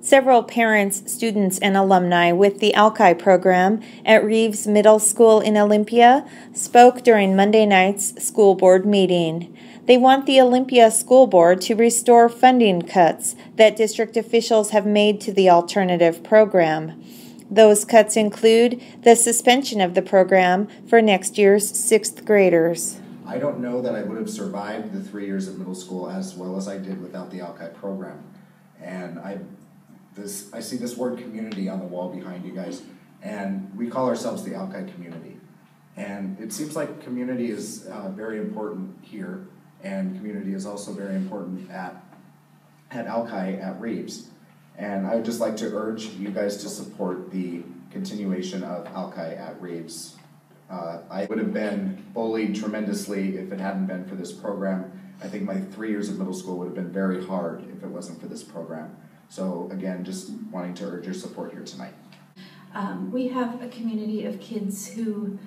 Several parents, students, and alumni with the Alki program at Reeves Middle School in Olympia spoke during Monday night's school board meeting. They want the Olympia School Board to restore funding cuts that district officials have made to the alternative program. Those cuts include the suspension of the program for next year's 6th graders. I don't know that I would have survived the 3 years of middle school as well as I did without the Alki program. And I see this word community on the wall behind you guys, and we call ourselves the Alki community. And it seems like community is very important here, and community is also very important at Alki at Reeves. And I would just like to urge you guys to support the continuation of Alki at Reeves. I would have been bullied tremendously if it hadn't been for this program. I think my 3 years of middle school would have been very hard if it wasn't for this program. So again, just wanting to urge your support here tonight. We have a community of kids who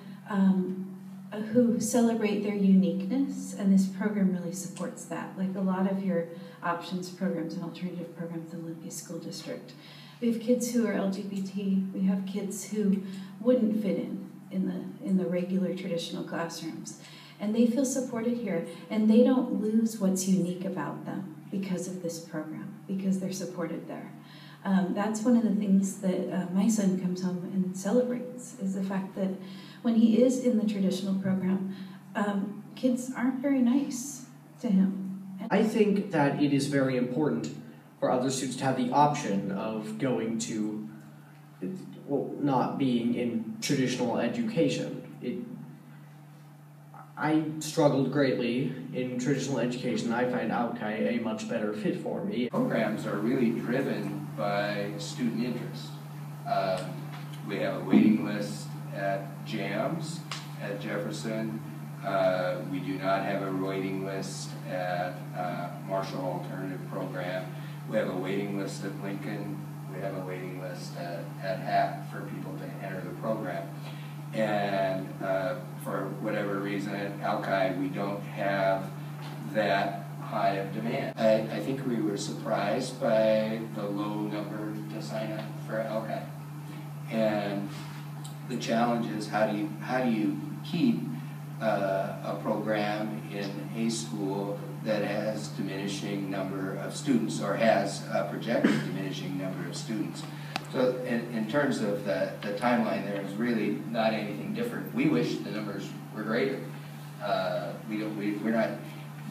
celebrate their uniqueness, and this program really supports that. Like a lot of your options programs and alternative programs in the Olympia School District. We have kids who are LGBT. We have kids who wouldn't fit in the regular traditional classrooms. And they feel supported here, and they don't lose what's unique about them because of this program, because they're supported there. That's one of the things that my son comes home and celebrates, is the fact that when he is in the traditional program, kids aren't very nice to him. I think that it is very important for other students to have the option of going to, well, not being in traditional education. I struggled greatly in traditional education. I find Alki a much better fit for me. Programs are really driven by student interest. We have a waiting list at JAMS at Jefferson. We do not have a waiting list at Marshall Alternative Program. We have a waiting list at Lincoln. We have a waiting list at HAP for people to enter the program. And for whatever reason at Alki, we don't have that high of demand. I think we were surprised by the low number to sign up for Alki. And the challenge is how do you keep a program in a school that has diminishing number of students, or has a projected diminishing number of students. So in terms of the timeline, there is really not anything different. We wish the numbers were greater. We're not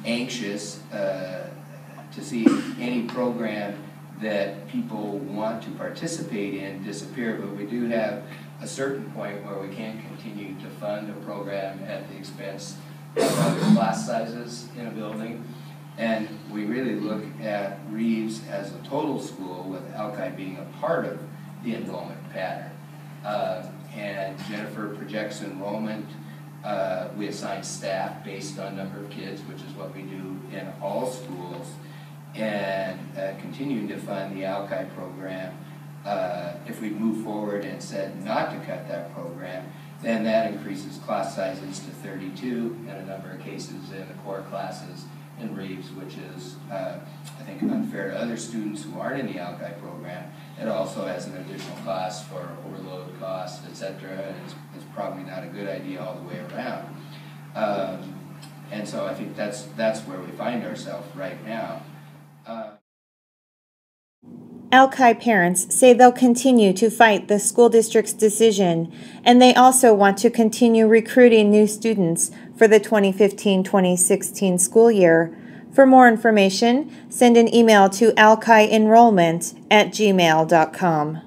anxious to see any program that people want to participate in disappear, but we do have a certain point where we can't continue to fund a program at the expense of other class sizes in a building. And we really look at Reeves as a total school, with Alki being a part of the enrollment pattern. And Jennifer projects enrollment. We assign staff based on number of kids, which is what we do in all schools. And continuing to fund the Alki program, if we move forward and said not to cut that program, then that increases class sizes to 32 in a number of cases in the core classes in Reeves, which is, I think, unfair to other students who aren't in the Alki program. It also has an additional cost for overload costs, etc., and it's probably not a good idea all the way around. And so I think that's where we find ourselves right now. Alki parents say they'll continue to fight the school district's decision, and they also want to continue recruiting new students for the 2015-2016 school year. For more information, send an email to alkienrollment@gmail.com.